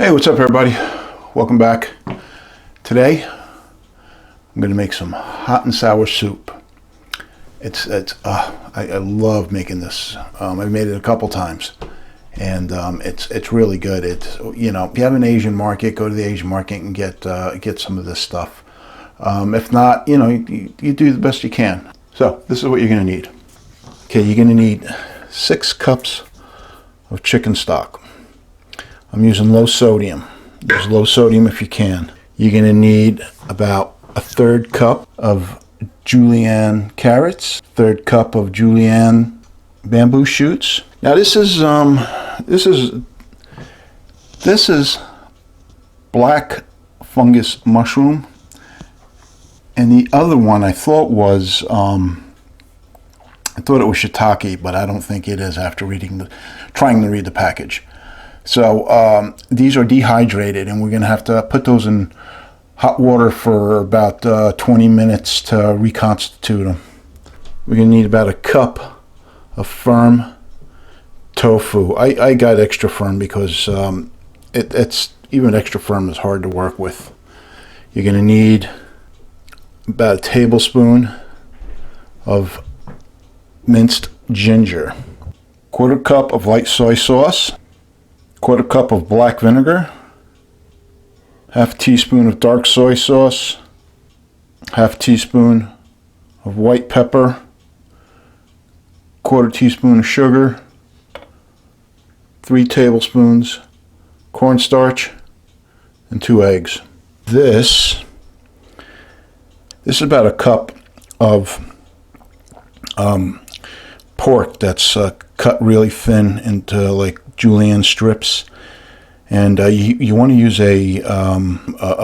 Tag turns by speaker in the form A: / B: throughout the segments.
A: Hey, what's up everybody? Welcome back. Today I'm going to make some hot and sour soup. I love making this. I've made it a couple times, and it's really good. It's, you know, if you have an Asian market, go to the Asian market and get some of this stuff. If not, you know, you do the best you can. So this is what you're going to need. Okay, you're going to need 6 cups of chicken stock. I'm using low sodium. Use low sodium if you can. You're going to need about a 1/3 cup of julienne carrots, 1/3 cup of julienne bamboo shoots. Now this is black fungus mushroom, and the other one I thought it was shiitake, but I don't think it is after trying to read the package. So these are dehydrated, and we're going to have to put those in hot water for about 20 minutes to reconstitute them. We're going to need about a cup of firm tofu. I got extra firm because it's even extra firm is hard to work with. You're going to need about a tablespoon of minced ginger, 1/4 cup of light soy sauce, 1/4 cup of black vinegar, 1/2 teaspoon of dark soy sauce, 1/2 teaspoon of white pepper, 1/4 teaspoon of sugar, 3 tablespoons cornstarch, and 2 eggs. This is about a cup of pork that's cut really thin into like julienne strips, and you want to use a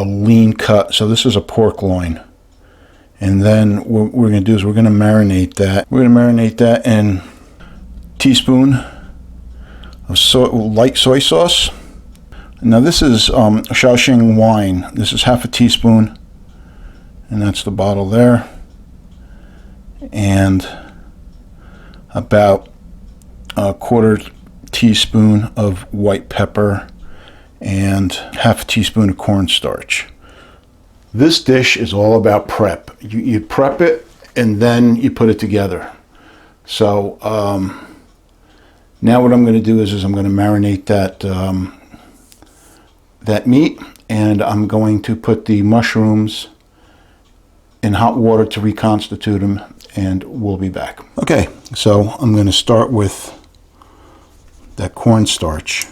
A: lean cut. So this is a pork loin, and then what we're going to do is we're going to marinate that. We're going to marinate that in a teaspoon of light soy sauce. Now this is Shaohsing wine. This is 1/2 teaspoon, and that's the bottle there, and about a 1/4 teaspoon of white pepper and 1/2 teaspoon of cornstarch. This dish is all about prep. You prep it and then you put it together. So now what I'm going to do is I'm going to marinate that meat, and I'm going to put the mushrooms in hot water to reconstitute them, and we'll be back. Okay, so I'm going to start with that cornstarch.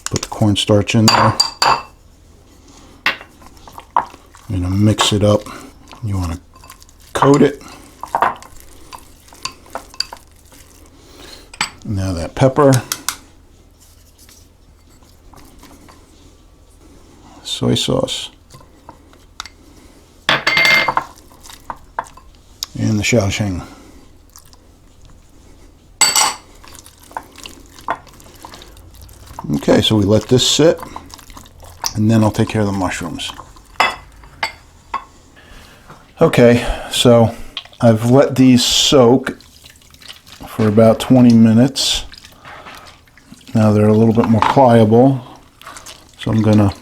A: Put the cornstarch in there. I'm going to mix it up. You want to coat it. Now that pepper, soy sauce, and the Shaohsing. Okay, so we let this sit, and then I'll take care of the mushrooms. Okay, so I've let these soak for about 20 minutes. Now they're a little bit more pliable, so I'm gonna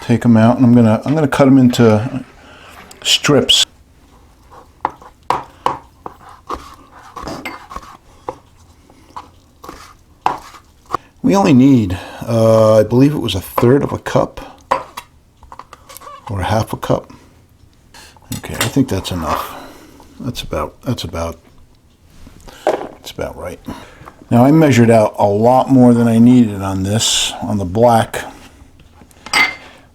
A: take them out, and I'm gonna cut them into strips. We only need, I believe it was a 1/3 cup or 1/2 cup. Okay, I think that's enough. That's about right. Now I measured out a lot more than I needed on this, on the black.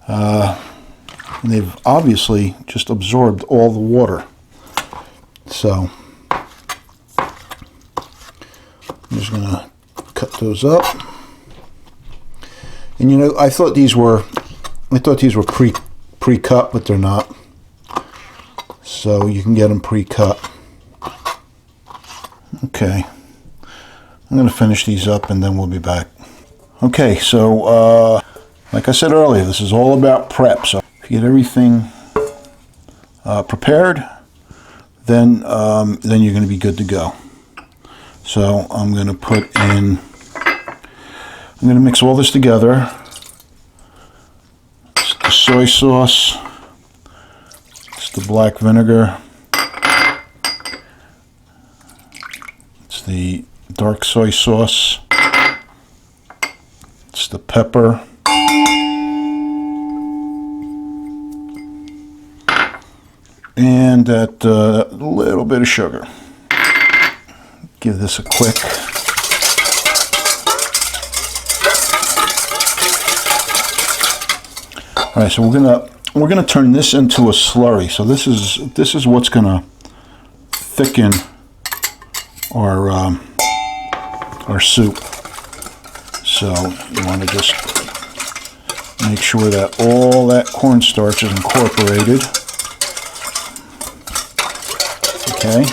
A: And they've obviously just absorbed all the water. So I'm just gonna cut those up. And you know, I thought these were pre-cut, but they're not. So you can get them pre-cut. Okay, I'm going to finish these up and then we'll be back. Okay, so like I said earlier, this is all about prep. So if you get everything prepared, then you're going to be good to go. So I'm going to put in I'm going to mix all this together. It's the soy sauce. It's the black vinegar. It's the dark soy sauce. It's the pepper. And that little bit of sugar. Give this a quick. All right, so we're gonna turn this into a slurry. So this is what's gonna thicken our soup. So you want to just make sure that all that cornstarch is incorporated. Okay.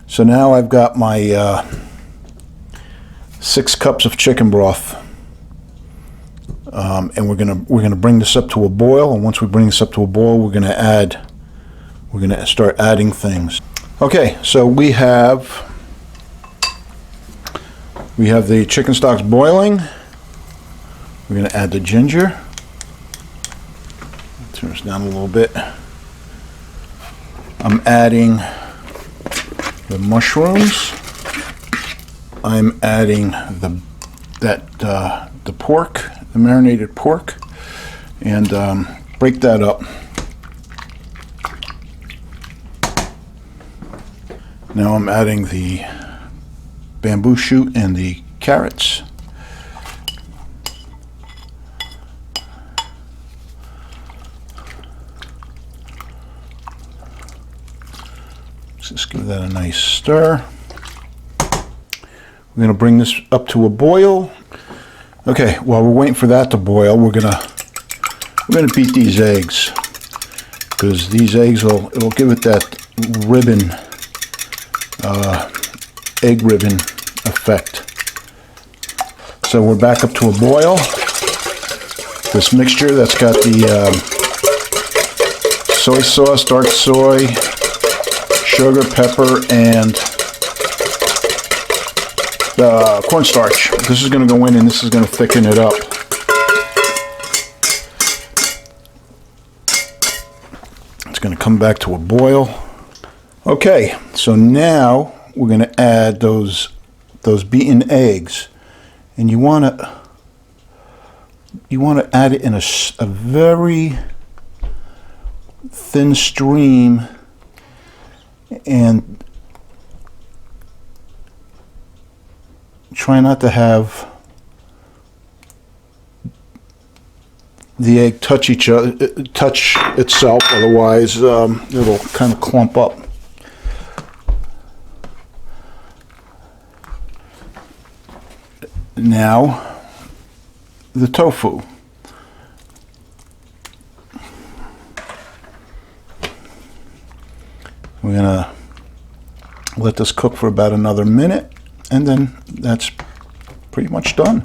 A: So now I've got my 6 cups of chicken broth, and we're gonna bring this up to a boil. And once we bring this up to a boil, we're gonna start adding things. Okay, so we have the chicken stocks boiling. We're gonna add the ginger. Turn this down a little bit. I'm adding the mushrooms. I'm adding the pork, the marinated pork, and break that up. Now I'm adding the bamboo shoot and the carrots. Just give that a nice stir. We're going to bring this up to a boil. Okay, while we're waiting for that to boil, we're gonna beat these eggs, because these eggs it'll give it that ribbon, egg ribbon effect. So we're back up to a boil. This mixture that's got the soy sauce, dark soy, sugar, pepper, and the cornstarch. This is going to go in and this is going to thicken it up. It's going to come back to a boil. Okay, so now we're going to add those beaten eggs, and you want to add it in a very thin stream, and try not to have the egg touch itself, otherwise it'll kind of clump up. Now the tofu. We're gonna let this cook for about another minute, and then that's pretty much done.